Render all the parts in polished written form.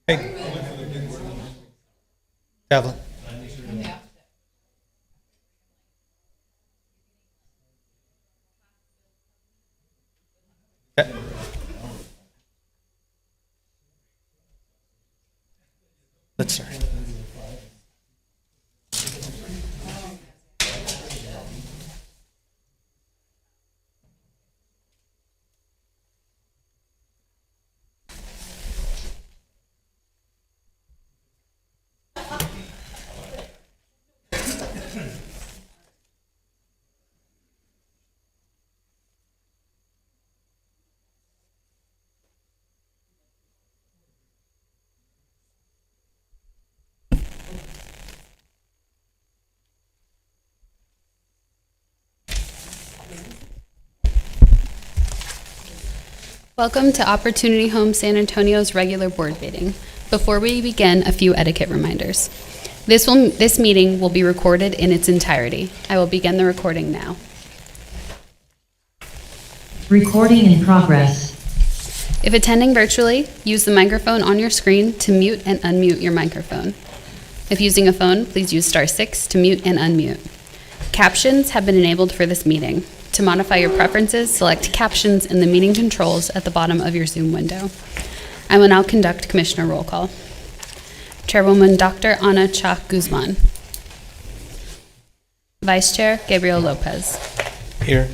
Hey, Devlin. Yeah, let's start. Welcome to Opportunity Home San Antonio's regular board meeting. Before we begin, a few etiquette reminders. This meeting will be recorded in its entirety. I will begin the recording now. Recording in progress. If attending virtually, use the microphone on your screen to mute and unmute your microphone. If using a phone, please use *6 to mute and unmute. Captions have been enabled for this meeting. To modify your preferences, select Captions in the meeting controls at the bottom of your Zoom window. I will now conduct Commissioner roll call. Chairwoman Dr. Ana Chak Guzman. Vice Chair Gabriel Lopez. Here.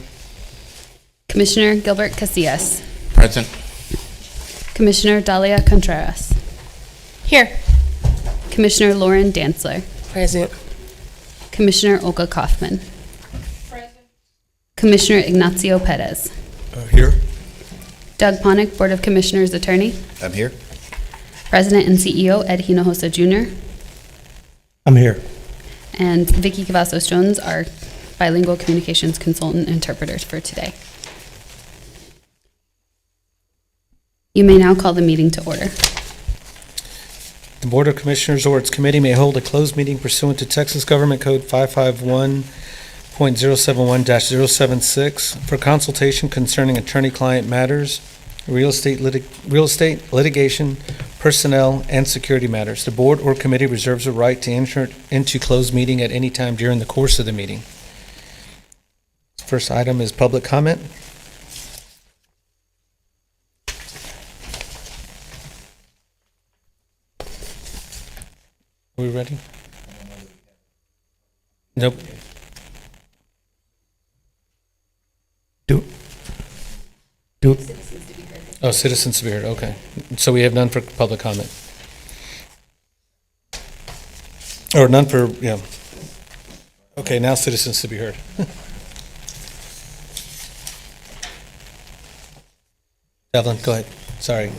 Commissioner Gilbert Casillas. Present. Commissioner Dalia Contreras. Here. Commissioner Lauren Dantzler. Present. Commissioner Olga Kaufman. Commissioner Ignacio Perez. Here. Doug Ponick, Board of Commissioners Attorney. I'm here. President and CEO Ed Hinojosa Jr. I'm here. And Vicky Cavazos Jones, our bilingual communications consultant interpreters for today. You may now call the meeting to order. The Board of Commissioners or its committee may hold a closed meeting pursuant to Texas Government Code 551.071-076 for consultation concerning attorney-client matters, real estate litigation, personnel, and security matters. The board or committee reserves the right to enter into closed meeting at any time during the course of the meeting. First item is public comment. Are we ready? Nope. Do. Oh, citizens to be heard, okay. So we have none for public comment. Or none for, yeah. Okay, now citizens to be heard. Devlin, go ahead. Sorry.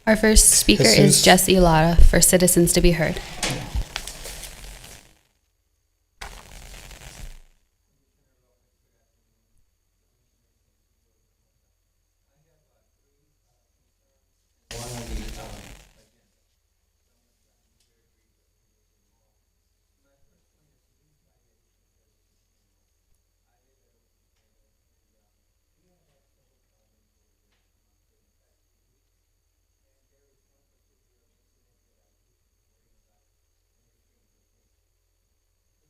Our first speaker Jesus. is Jesse Lara for Citizens to be Heard.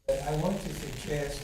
I want to suggest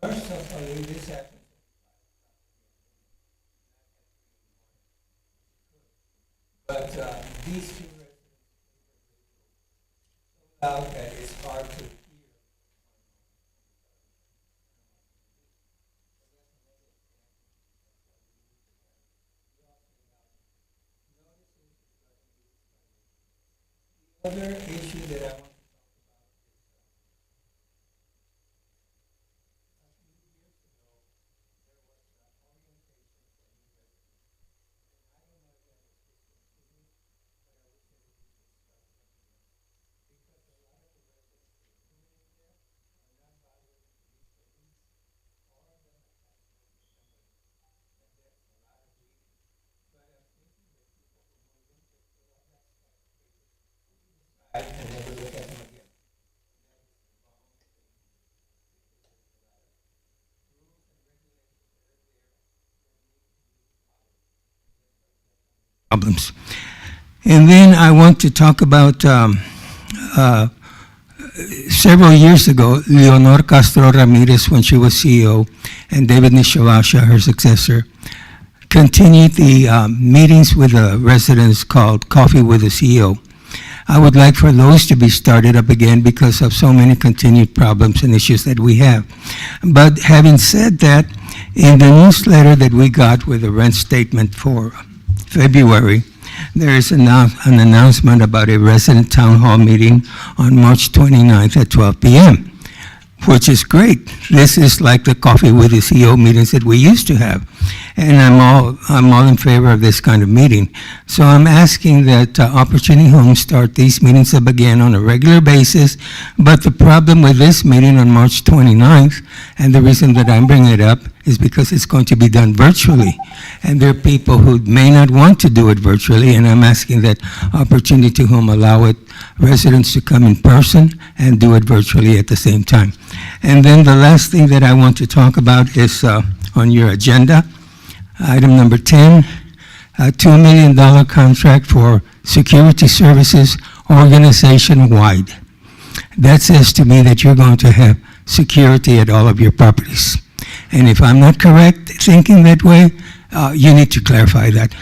mercifully this happens. But these two residents so loud that it's hard to hear. Other issue that I want I can never look at them again. Problems. And then I want to talk about several years ago, Leonor Castro Ramirez, when she was CEO, and David Nishavasha, her successor, continued the meetings with the residents called Coffee with the CEO. I would like for those to be started up again because of so many continued problems and issues that we have. But having said that, in the newsletter that we got with the rent statement for February, there is an announcement about a resident town hall meeting on March 29th at 12 p.m., which is great. This is like the Coffee with the CEO meetings that we used to have. And I'm all in favor of this kind of meeting. So I'm asking that Opportunity Homes start these meetings up again on a regular basis. But the problem with this meeting on March 29th, and the reason that I'm bringing it up, is because it's going to be done virtually. And there are people who may not want to do it virtually, and I'm asking that Opportunity Home allow residents to come in person and do it virtually at the same time. And then the last thing that I want to talk about is on your agenda. Item number 10, a $2 million contract for security services organization-wide. That says to me that you're going to have security at all of your properties. And if I'm not correct thinking that way, you need to clarify that.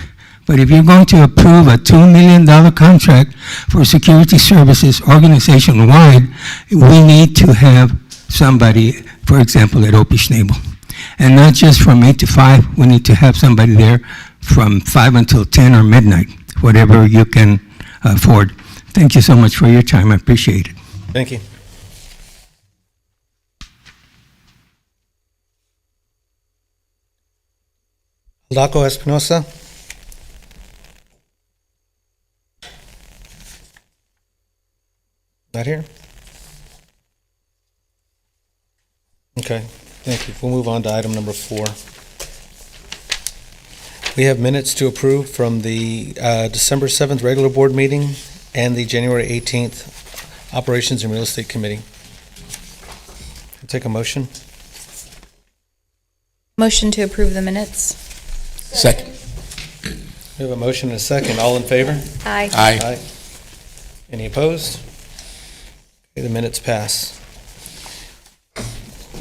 But if you're going to approve a $2 million contract for security services organization-wide, we need to have somebody, for example, at Opie Schnabel. And not just from 8 to 5, we need to have somebody there from 5 until 10 or midnight, whatever you can afford. Thank you so much for your time. I appreciate it. Thank you. Laco Espinosa. Not here? Okay, thank you. We'll move on to item number 4. We have minutes to approve from the December 7th regular board meeting and the January 18th Operations and Real Estate Committee. I'll take a motion. Motion to approve the minutes. Second. We have a motion and a second. All in favor? Aye. Aye. Any opposed? Okay, the minutes pass.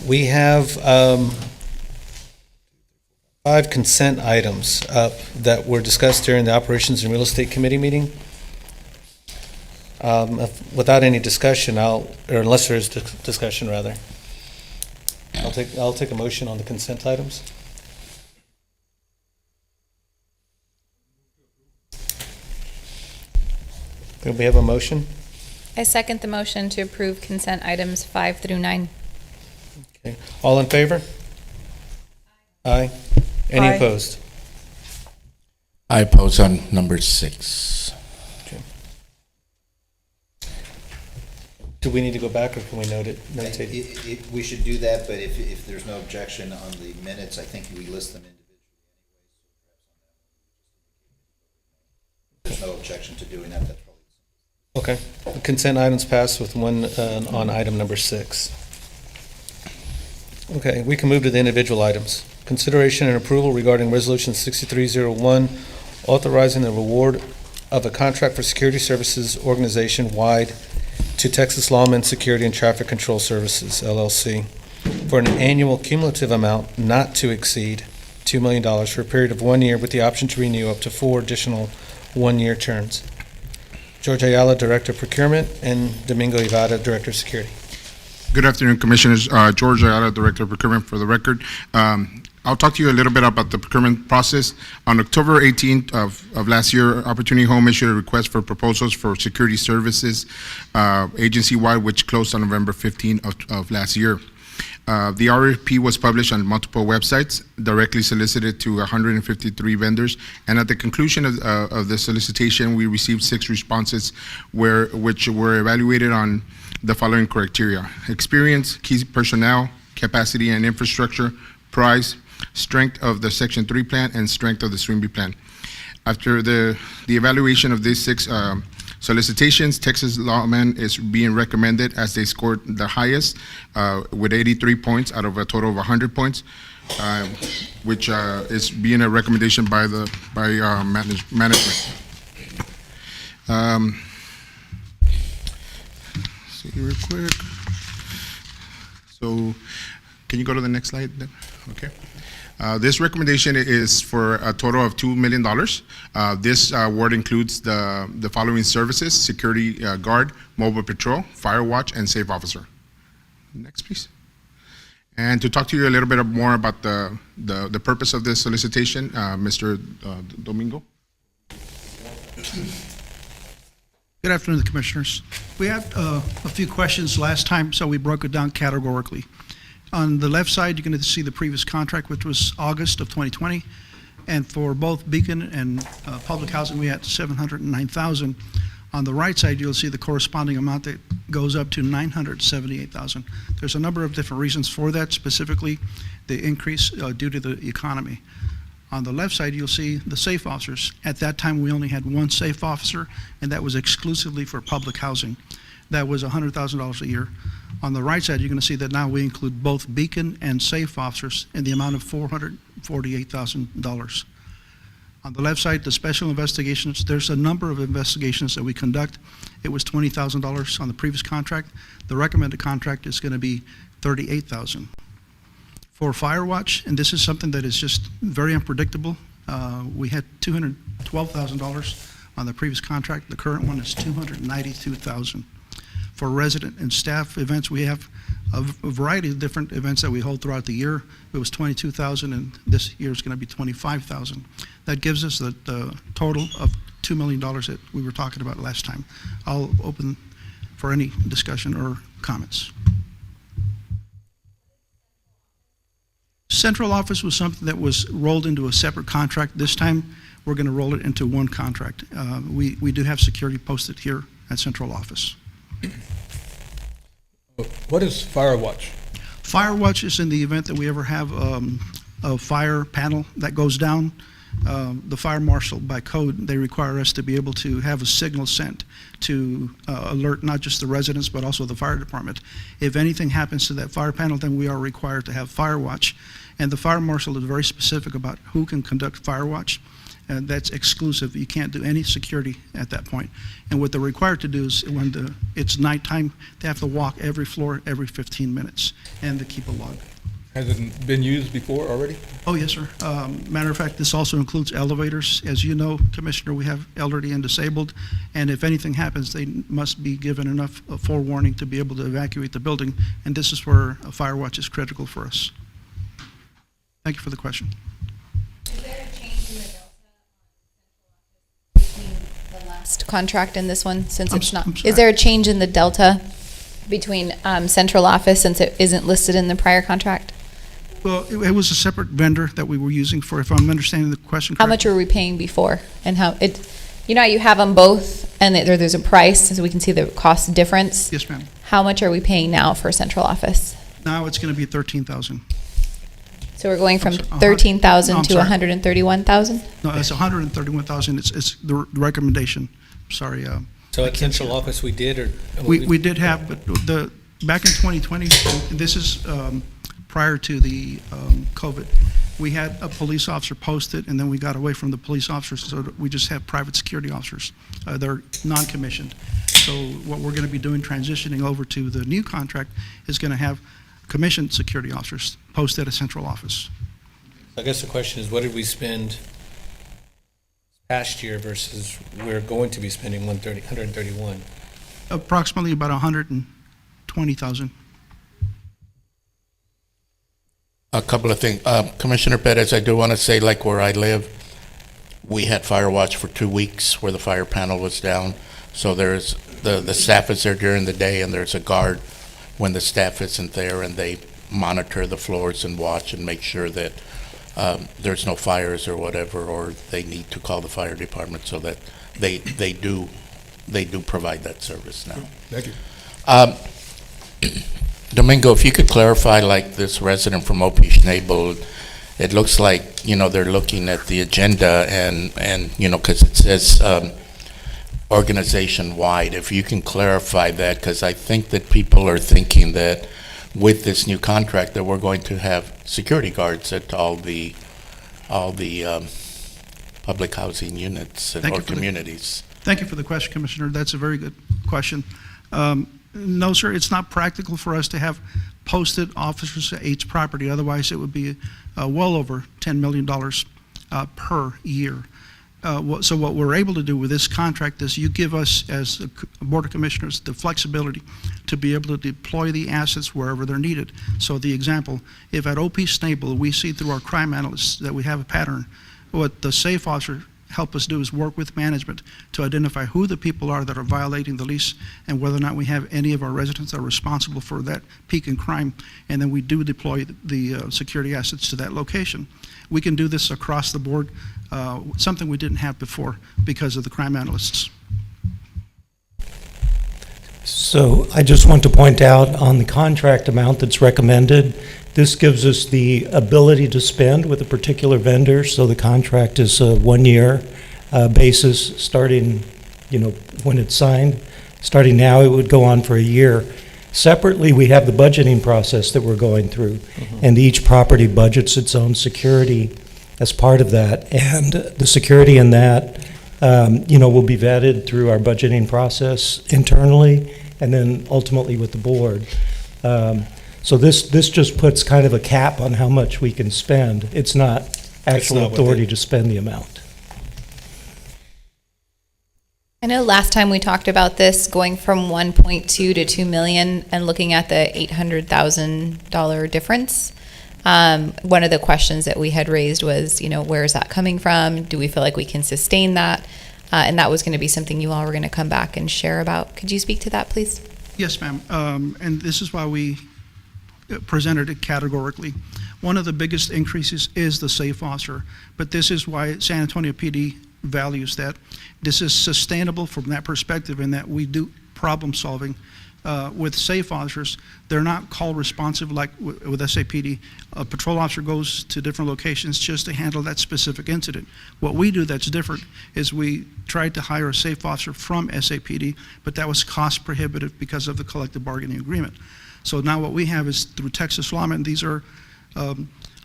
We have 5 consent items that were discussed during the Operations and Real Estate Committee meeting. Without any discussion, or unless there is discussion, rather, I'll take a motion on the consent items. Do we have a motion? I second the motion to approve consent items 5 through 9. Okay. All in favor? Aye. Any Aye. opposed? I oppose on number 6. Do we need to go back, or can we notate? We should do that, but if there's no objection on the minutes, I think we list them individually anyway. There's no objection to doing that, that's probably. Okay. The consent items pass with one on item number 6. Okay, we can move to the individual items. Consideration and approval regarding Resolution 6301, authorizing the reward of a contract for security services organization-wide to Texas Lawmen Security and Traffic Control Services, LLC, for an annual cumulative amount not to exceed $2 million for a period of 1 year with the option to renew up to 4 additional 1-year terms. George Ayala, Director of Procurement, and Domingo Ivada, Director of Security. Good afternoon, Commissioners. George Ayala, Director of Procurement, for the record. I'll talk to you a little bit about the procurement process. On October 18th of last year, Opportunity Home issued a request for proposals for security services agency-wide, which closed on November 15th of last year. The RFP was published on multiple websites, directly solicited to 153 vendors, and at the conclusion of the solicitation, we received 6 responses which were evaluated on the following criteria: experience, key personnel, capacity and infrastructure, price, strength of the Section 3 plan, and strength of the Swing B plan. After the evaluation of these 6 Solicitations, Texas Lawman is being recommended as they scored the highest with 83 points out of a total of 100 points, which is being a recommendation by management. See real quick. So, can you go to the next slide then? Okay. This recommendation is for a total of $2 million. This award includes the following services: security guard, mobile patrol, fire watch, and safe officer. Next, please. And to talk to you a little bit more about the purpose of this solicitation, Mr. Domingo. Good afternoon, Commissioners. We had a few questions last time, so we broke it down categorically. On the left side, you're going to see the previous contract, which was August of 2020. And for both Beacon and public housing, we had $709,000. On the right side, you'll see the corresponding amount that goes up to $978,000. There's a number of different reasons for that, specifically the increase due to the economy. On the left side, you'll see the safe officers. At that time, we only had one safe officer, and that was exclusively for public housing. That was $100,000 a year. On the right side, you're going to see that now we include both Beacon and safe officers in the amount of $448,000. On the left side, the special investigations, there's a number of investigations that we conduct. It was $20,000 on the previous contract. The recommended contract is going to be $38,000. For fire watch, and this is something that is just very unpredictable, we had $212,000 on the previous contract. The current one is $292,000. For resident and staff events, we have a variety of different events that we hold throughout the year. It was $22,000, and this year is going to be $25,000. That gives us the total of $2 million that we were talking about last time. I'll open for any discussion or comments. Central office was something that was rolled into a separate contract. This time, we're going to roll it into one contract. We do have security posted here at central office. What is fire watch? Fire watch is in the event that we ever have a fire panel that goes down. The fire marshal, by code, they require us to be able to have a signal sent to alert not just the residents but also the fire department. If anything happens to that fire panel, then we are required to have fire watch. And the fire marshal is very specific about who can conduct fire watch. And that's exclusive. You can't do any security at that point. And what they're required to do is when it's nighttime, they have to walk every floor every 15 minutes and to keep a log. Has it been used before already? Oh, yes, sir. Matter of fact, this also includes elevators. As you know, Commissioner, we have elderly and disabled, and if anything happens, they must be given enough forewarning to be able to evacuate the building, and this is where a fire watch is critical for us. Thank you for the question. Is there a change in the delta between the last contract and this one, since it's not? I'm sorry. Is there a change in the delta between central office since it isn't listed in the prior contract? Well, it was a separate vendor that we were using for, if I'm understanding the question How correctly. much were we paying before? And how it, you know, how you have them both and there's a price so we can see the cost difference? Yes, ma'am. How much are we paying now for central office? Now it's going to be $13,000. So we're going from I'm sorry, 13,000 no, I'm to sorry. 131,000? No, it's $131,000. It's the recommendation. Sorry. So at central office, we did, or? We did have, but back in 2020, and this is prior to the COVID, we had a police officer posted, and then we got away from the police officers, so we just have private security officers. They're non-commissioned. So what we're going to be doing, transitioning over to the new contract, is going to have commissioned security officers posted at central office. I guess the question is, what did we spend past year versus we're going to be spending 131? Approximately about 120,000. A couple of things. Commissioner Perez, I do want to say, like where I live, we had fire watch for 2 weeks where the fire panel was down. So there's the staff is there during the day, and there's a guard when the staff isn't there, and they monitor the floors and watch and make sure that there's no fires or whatever, or they need to call the fire department, so that they do provide that service now. Thank you. Domingo, if you could clarify, like this resident from OP Schnabel, it looks like, they're looking at the agenda and because it says organization-wide, if you can clarify that, because I think that people are thinking that with this new contract that we're going to have security guards at all the public housing units Thank or you for the- communities. Thank you for the question, Commissioner. That's a very good question. No, sir, it's not practical for us to have posted officers at each property. Otherwise, it would be well over $10 million per year. So what we're able to do with this contract is you give us, as the Board of Commissioners, the flexibility to be able to deploy the assets wherever they're needed. So the example, if at OP Snable, we see through our crime analysts that we have a pattern, what the safe officer help us do is work with management to identify who the people are that are violating the lease and whether or not we have any of our residents that are responsible for that peak in crime, and then we do deploy the security assets to that location. We can do this across the board, something we didn't have before because of the crime analysts. So I just want to point out on the contract amount that's recommended, this gives us the ability to spend with a particular vendor. So the contract is a 1-year basis starting, when it's signed. Starting now, it would go on for a year. Separately, we have the budgeting process that we're going through, and each property budgets its own security as part of that. And the security in that, will be vetted through our budgeting process internally, and then ultimately with the board. So this just puts kind of a cap on how much we can spend. It's not actual not what authority they- to spend the amount. I know last time we talked about this going from 1.2 to 2 million and looking at the $800,000 difference. One of the questions that we had raised was, where is that coming from? Do we feel like we can sustain that? And that was going to be something you all were going to come back and share about. Could you speak to that, please? Yes, ma'am. And this is why we presented it categorically. One of the biggest increases is the safe officer, but this is why San Antonio PD values that. This is sustainable from that perspective in that we do problem solving. With safe officers, they're not call responsive like with SAPD. A patrol officer goes to different locations just to handle that specific incident. What we do that's different is we tried to hire a safe officer from SAPD, but that was cost prohibitive because of the collective bargaining agreement. So now what we have is through Texas Lawmen, these are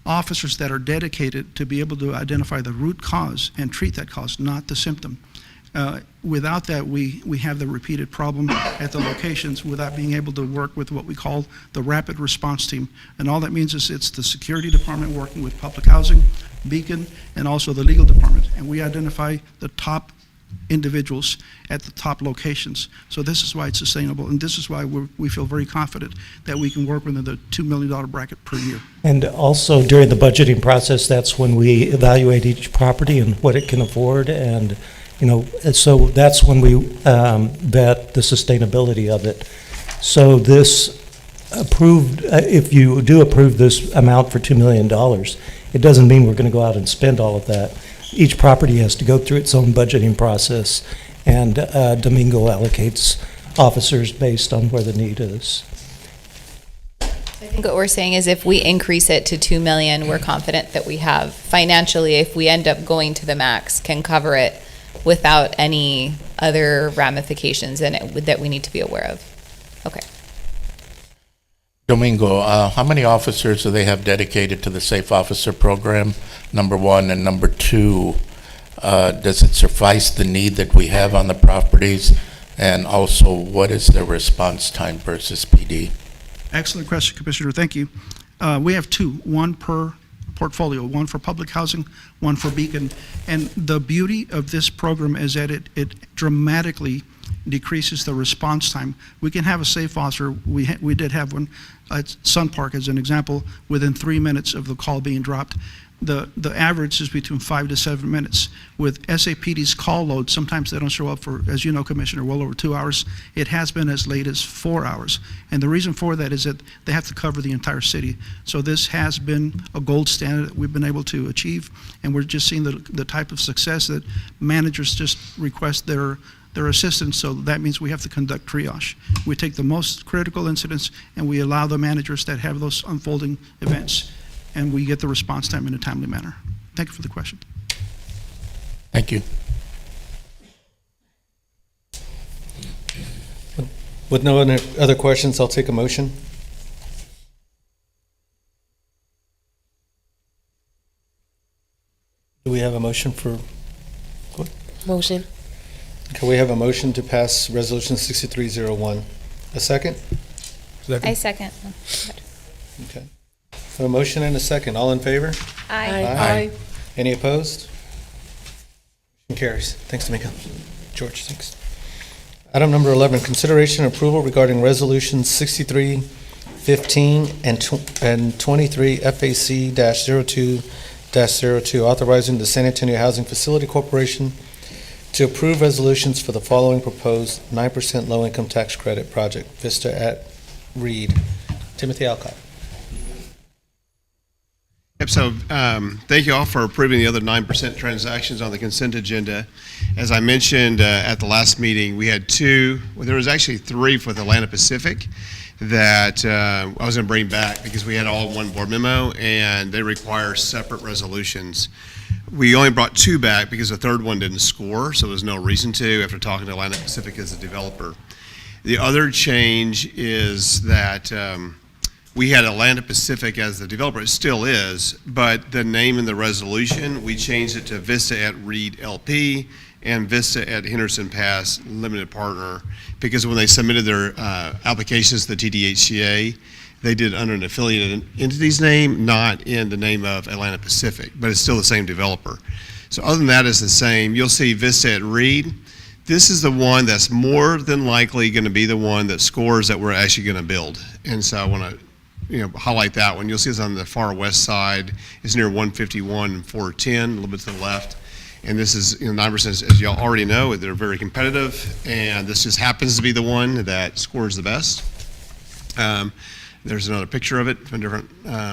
officers that are dedicated to be able to identify the root cause and treat that cause, not the symptom. Without that, we have the repeated problem at the locations without being able to work with what we call the rapid response team. And all that means is it's the security department working with public housing, Beacon, and also the legal department. And we identify the top individuals at the top locations. So this is why it's sustainable, and this is why we feel very confident that we can work within the $2 million bracket per year. And also during the budgeting process, that's when we evaluate each property and what it can afford, and so that's when we vet the sustainability of it. So this approved, if you do approve this amount for $2 million, it doesn't mean we're going to go out and spend all of that. Each property has to go through its own budgeting process, and Domingo allocates officers based on where the need is. I think what we're saying is if we increase it to 2 million, we're confident that we have financially, if we end up going to the max, can cover it without any other ramifications in it that we need to be aware of. Okay. Domingo, how many officers do they have dedicated to the Safe Officer Program, number one? And number two, does it suffice the need that we have on the properties? And also, what is the response time versus PD? Excellent question, Commissioner. Thank you. We have two, one per portfolio, one for public housing, one for Beacon. And the beauty of this program is that it dramatically decreases the response time. We can have a safe officer. We did have one at Sun Park as an example, within 3 minutes of the call being dropped. The average is between 5 to 7 minutes. With SAPD's call load, sometimes they don't show up for, as you know, Commissioner, well over 2 hours. It has been as late as 4 hours. And the reason for that is that they have to cover the entire city. So this has been a gold standard that we've been able to achieve, and we're just seeing the type of success that managers just request their assistance. So that means we have to conduct triage. We take the most critical incidents and we allow the managers that have those unfolding events, and we get the response time in a timely manner. Thank you for the question. Thank you. With no other questions, I'll take a motion. Do we have a motion for, Motion. can we have a motion to pass Resolution 6301? A second? I second. Okay. A motion and a second. All in favor? Aye. Any opposed? Motion carries. Thanks, Tamika. George, thanks. Item number 11, consideration and approval regarding Resolution 6315 and 23 FAC-02-02, authorizing the San Antonio Housing Facility Corporation to approve resolutions for the following proposed 9% low-income tax credit project, Vista at Reed. Timothy Alcott. Yep, so thank you all for approving the other 9% transactions on the consent agenda. As I mentioned at the last meeting, we had there was actually three for the Atlanta Pacific that I was going to bring back because we had all one board memo and they require separate resolutions. We only brought two back because the third one didn't score, so there's no reason to after talking to Atlanta Pacific as a developer. The other change is that we had Atlanta Pacific as the developer. It still is, but the name in the resolution, we changed it to Vista at Reed LP and Vista at Henderson Pass Limited Partner, because when they submitted their applications to the TDHCA, they did under an affiliated entity's name, not in the name of Atlanta Pacific, but it's still the same developer. So other than that, it's the same. You'll see Vista at Reed. This is the one that's more than likely going to be the one that scores that we're actually going to build. And so I want to highlight that one. You'll see it's on the far west side. It's near 151 and 410, a little bit to the left. And this is 9%, as y'all already know, they're very competitive, and this just happens to be the one that scores the best. There's another picture of it from a different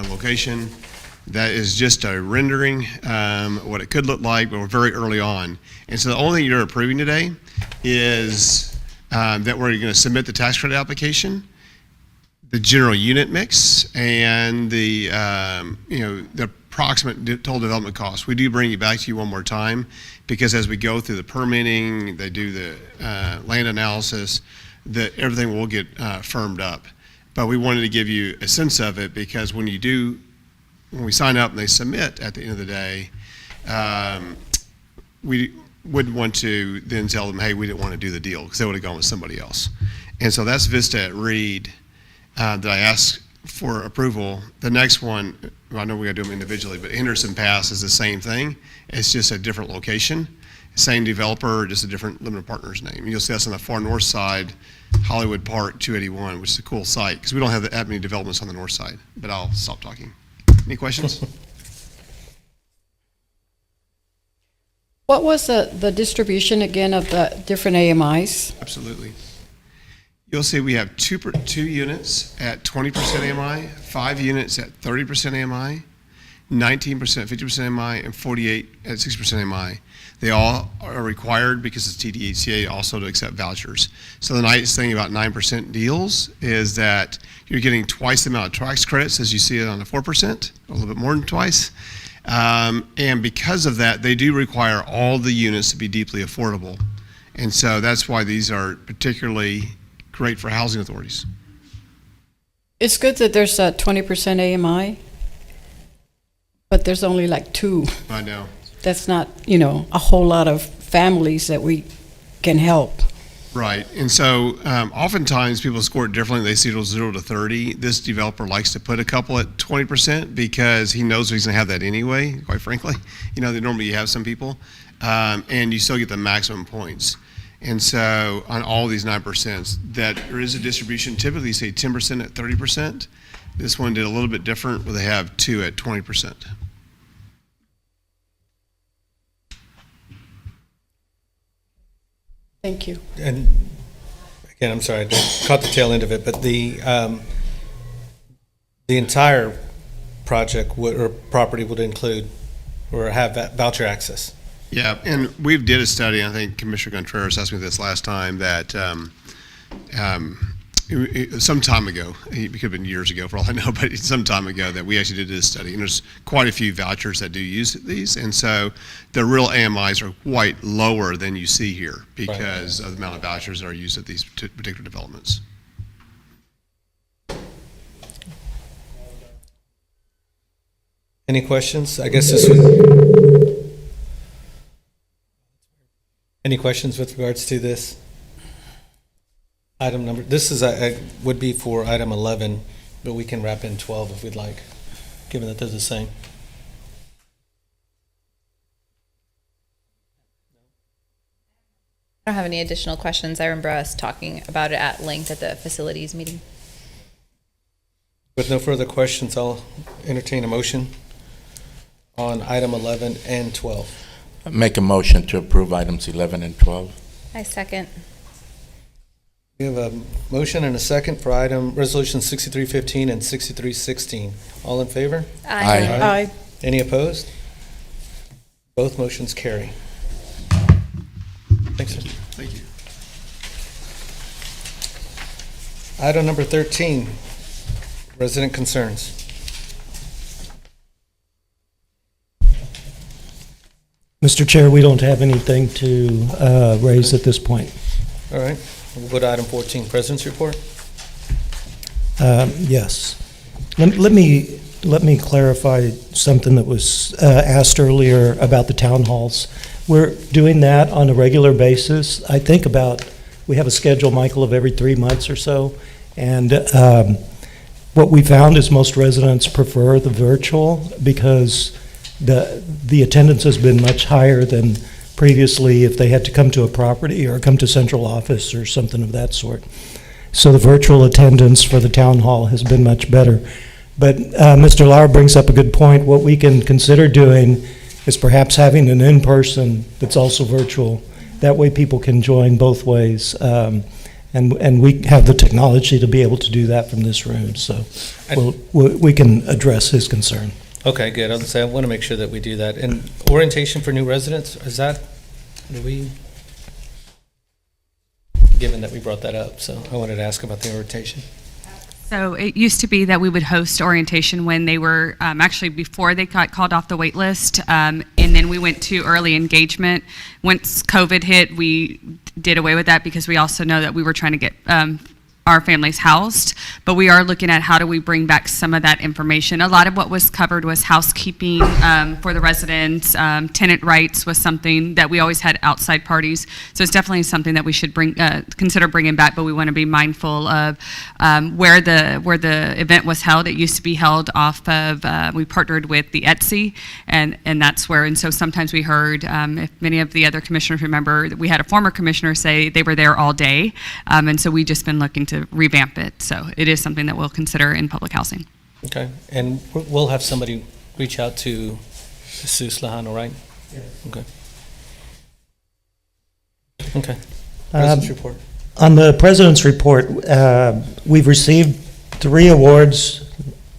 location. That is just a rendering, what it could look like, but we're very early on. And so the only thing you're approving today is that we're going to submit the tax credit application, the general unit mix, and the approximate total development cost. We do bring it back to you one more time because as we go through the permitting, they do the land analysis, that everything will get firmed up. But we wanted to give you a sense of it because when we sign up and they submit at the end of the day, we wouldn't want to then tell them, hey, we didn't want to do the deal because they would have gone with somebody else. And so that's Vista at Reed that I asked for approval. The next one, I know we got to do them individually, but Henderson Pass is the same thing. It's just a different location. Same developer, just a different limited partner's name. You'll see us on the far north side, Hollywood Park 281, which is a cool site because we don't have that many developments on the north side. But I'll stop talking. Any questions? What was the distribution again of the different AMIs? Absolutely. You'll see we have two units at 20% AMI, 5 units at 30% AMI, 19% 50% AMI, and 48 at 6% AMI. They all are required because it's TDHCA also to accept vouchers. So the nice thing about 9% deals is that you're getting twice the amount of tax credits as you see it on the 4%, a little bit more than twice. And because of that, they do require all the units to be deeply affordable. And so that's why these are particularly great for housing authorities. It's good that there's a 20% AMI, but there's only like 2. I know. That's not, a whole lot of families that we can help. Right. And so oftentimes people score it differently. They see it 0 to 30. This developer likes to put a couple at 20% because he knows he's going to have that anyway, quite frankly. They normally have some people. And you still get the maximum points. And so on all these 9%, that there is a distribution, typically say 10% at 30%. This one did a little bit different where they have 2 at 20%. Thank you. And again, I'm sorry, I caught the tail end of it, but the entire project or property would include or have voucher access. Yeah, and we did a study, I think Commissioner Contreras asked me this last time, that some time ago, it could have been years ago for all I know, but some time ago that we actually did this study. And there's quite a few vouchers that do use these. And so the real AMIs are quite lower than you see here because of the amount of vouchers that are used at these particular developments. Any questions? I guess this was... Any questions with regards to this? Item number, this is, would be for item 11, but we can wrap in 12 if we'd like, given that they're the same. I don't have any additional questions. I remember us talking about it at length at the facilities meeting. With no further questions, I'll entertain a motion on item 11 and 12. Make a motion to approve items 11 and 12. I second. We have a motion and a second for item resolution 6315 and 6316. All in favor? Aye. Aye. Any opposed? Both motions carry. Thanks, sir. Thank you. Item number 13, resident concerns. Mr. Chair, we don't have anything to raise at this point. All right, we'll go to item 14, President's Report. Yes. Let me clarify something that was asked earlier about the town halls. We're doing that on a regular basis. I think we have a schedule, Michael, of every 3 months or so. And what we found is most residents prefer the virtual because the attendance has been much higher than previously if they had to come to a property or come to central office or something of that sort. So the virtual attendance for the town hall has been much better. But Mr. Lauer brings up a good point. What we can consider doing is perhaps having an in-person that's also virtual. That way people can join both ways. And we have the technology to be able to do that from this room. So we can address his concern. Okay, good. I was gonna say, I want to make sure that we do that. And orientation for new residents, given that we brought that up, so I wanted to ask about the orientation. So it used to be that we would host orientation when they were, actually before they got called off the wait list, and then we went to early engagement. Once COVID hit, we did away with that because we also know that we were trying to get our families housed, but we are looking at how do we bring back some of that information. A lot of what was covered was housekeeping for the residents. Tenant rights was something that we always had outside parties, so it's definitely something that we should consider bringing back, but we want to be mindful of where the event was held. It used to be held off of, we partnered with the Etsy, and that's where, and so sometimes we heard, if many of the other commissioners remember, we had a former commissioner say they were there all day, and so we just been looking to revamp it. So it is something that we'll consider in public housing. Okay, and we'll have somebody reach out to Jesus Lejano, right? Yes. Okay. Okay. President's report. On the President's report, we've received 3 awards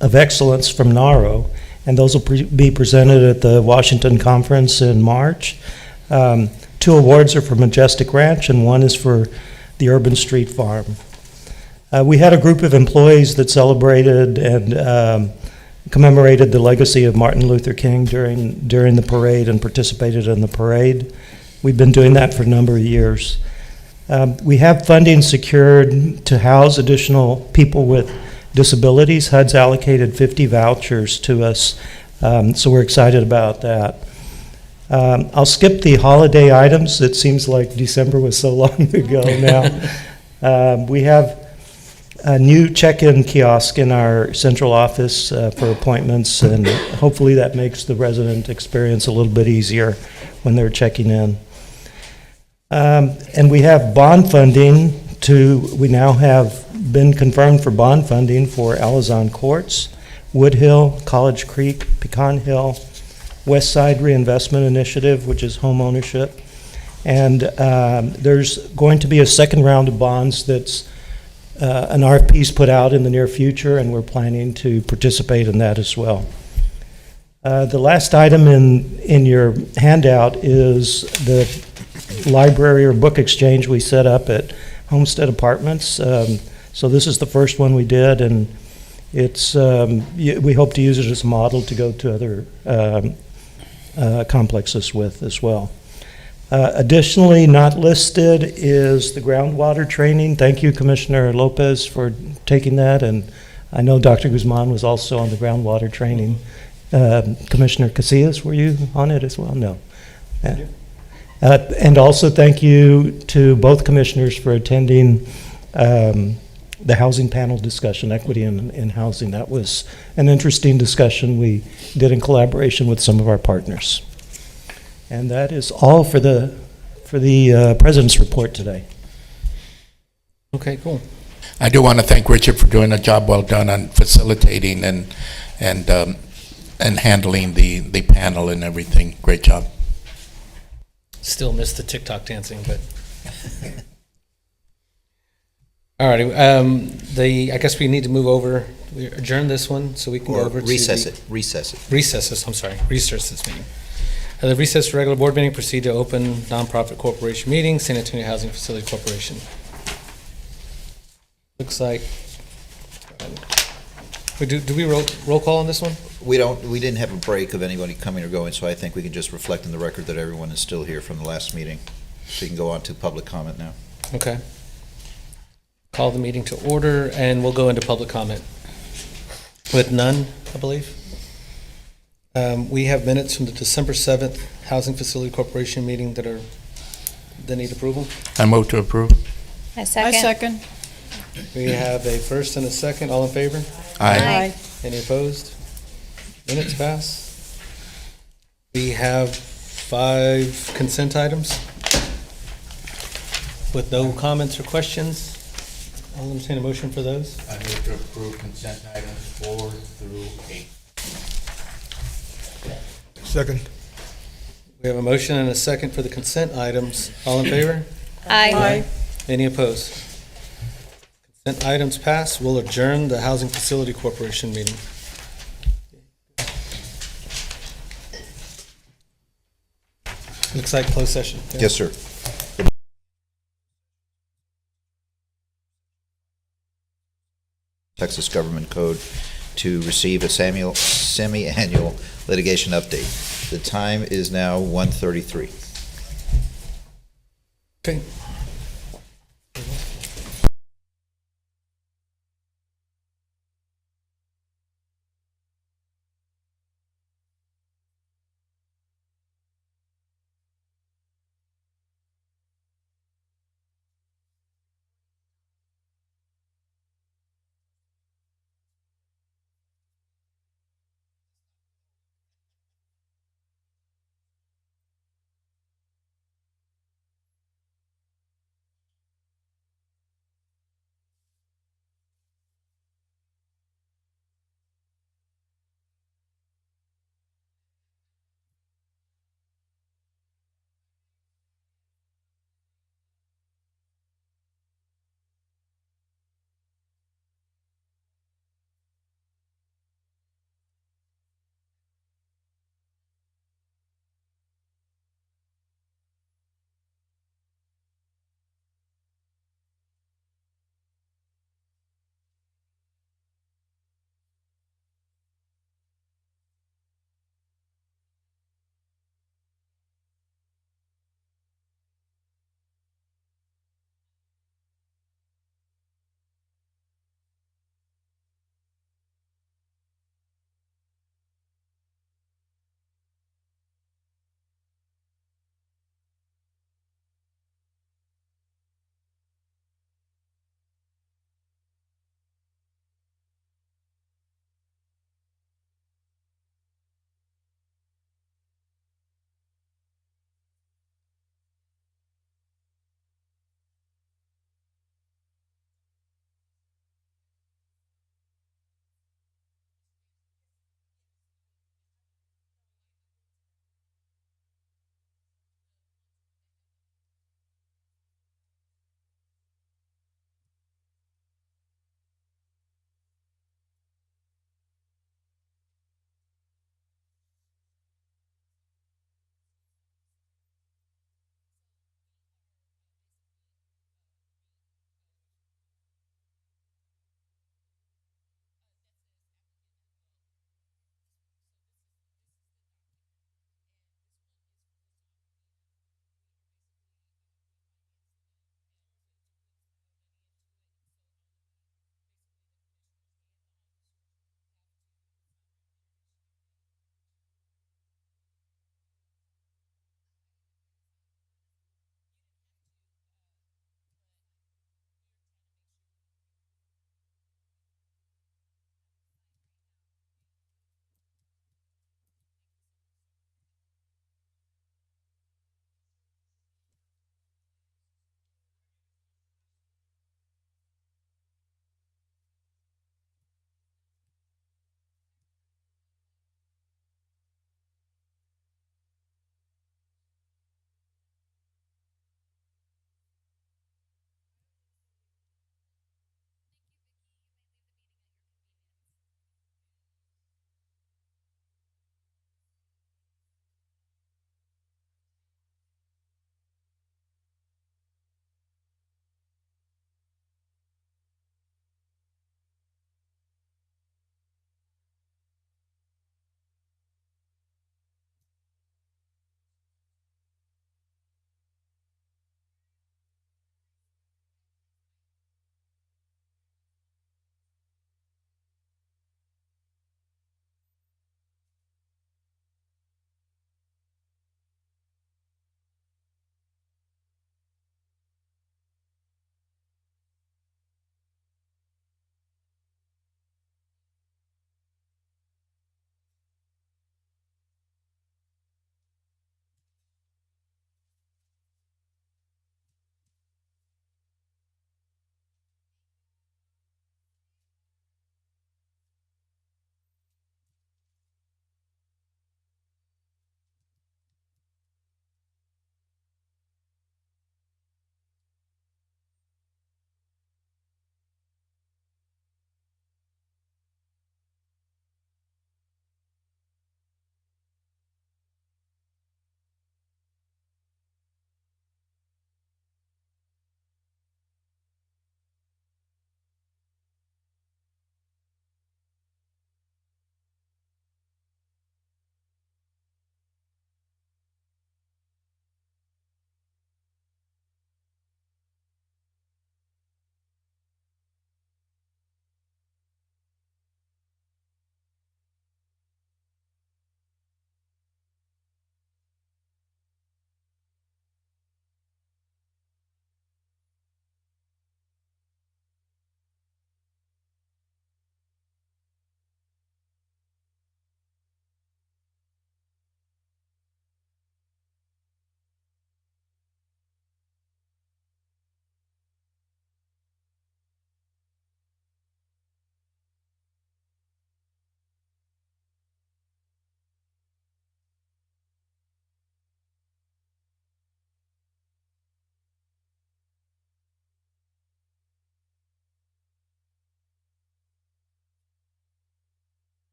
of excellence from NARO, and those will be presented at the Washington conference in March. 2 awards are for Majestic Ranch, and 1 is for the Urban Street Farm. We had a group of employees that celebrated and commemorated the legacy of Martin Luther King during the parade and participated in the parade. We've been doing that for a number of years. We have funding secured to house additional people with disabilities. HUD's allocated 50 vouchers to us, so we're excited about that. I'll skip the holiday items. It seems like December was so long ago now. We have a new check-in kiosk in our central office for appointments, and hopefully that makes the resident experience a little bit easier when they're checking in. And we have bond funding we now have been confirmed for bond funding for Alazan Courts, Wood Hill, College Creek, Pecan Hill, West Side Reinvestment Initiative, which is home ownership. And there's going to be a second round of bonds that's an RFP's put out in the near future, and we're planning to participate in that as well. The last item in your handout is the library or book exchange we set up at Homestead Apartments. So this is the first one we did, and it's, we hope to use it as a model to go to other complexes with as well. Additionally, not listed is the groundwater training. Thank you, Commissioner Lopez, for taking that, and I know Dr. Guzman was also on the groundwater training. Commissioner Casillas, were you on it as well? No. Yeah. And also thank you to both commissioners for attending the housing panel discussion, equity in housing. That was an interesting discussion we did in collaboration with some of our partners. And that is all for the President's report today. Okay, cool. I do want to thank Richard for doing a job well done on facilitating and handling the panel and everything. Great job. Still missed the TikTok dancing, but. All righty, I guess we need to move over, we adjourn this one so we can go Or over to recess the- it, recess it. Recess this, I'm sorry, recess this meeting. The recess regular board meeting, proceed to open nonprofit corporation meeting, San Antonio Housing Facility Corporation. Looks like, do we roll call on this one? We didn't have a break of anybody coming or going, so I think we can just reflect in the record that everyone is still here from the last meeting. So you can go on to public comment now. Okay. Call the meeting to order, and we'll go into public comment. With none, I believe. We have minutes from the December 7th Housing Facility Corporation meeting that need approval. I move to approve. I second. We have a first and a second. All in favor? Aye. Any opposed? Minutes pass. We have 5 consent items with no comments or questions. I'll entertain a motion for those. I move to approve consent items 4 through 8. Second. We have a motion and a second for the consent items. All in favor? Aye. Any opposed? Consent items pass. We'll adjourn the Housing Facility Corporation meeting. Looks like closed session. Yes, sir. Texas Government Code to receive a semi-annual litigation update. The time is now 1:33. Okay.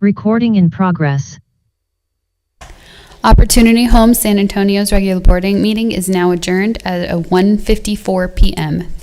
Recording in progress. Opportunity Home San Antonio's regular boarding meeting is now adjourned at 1:54 p.m. Thank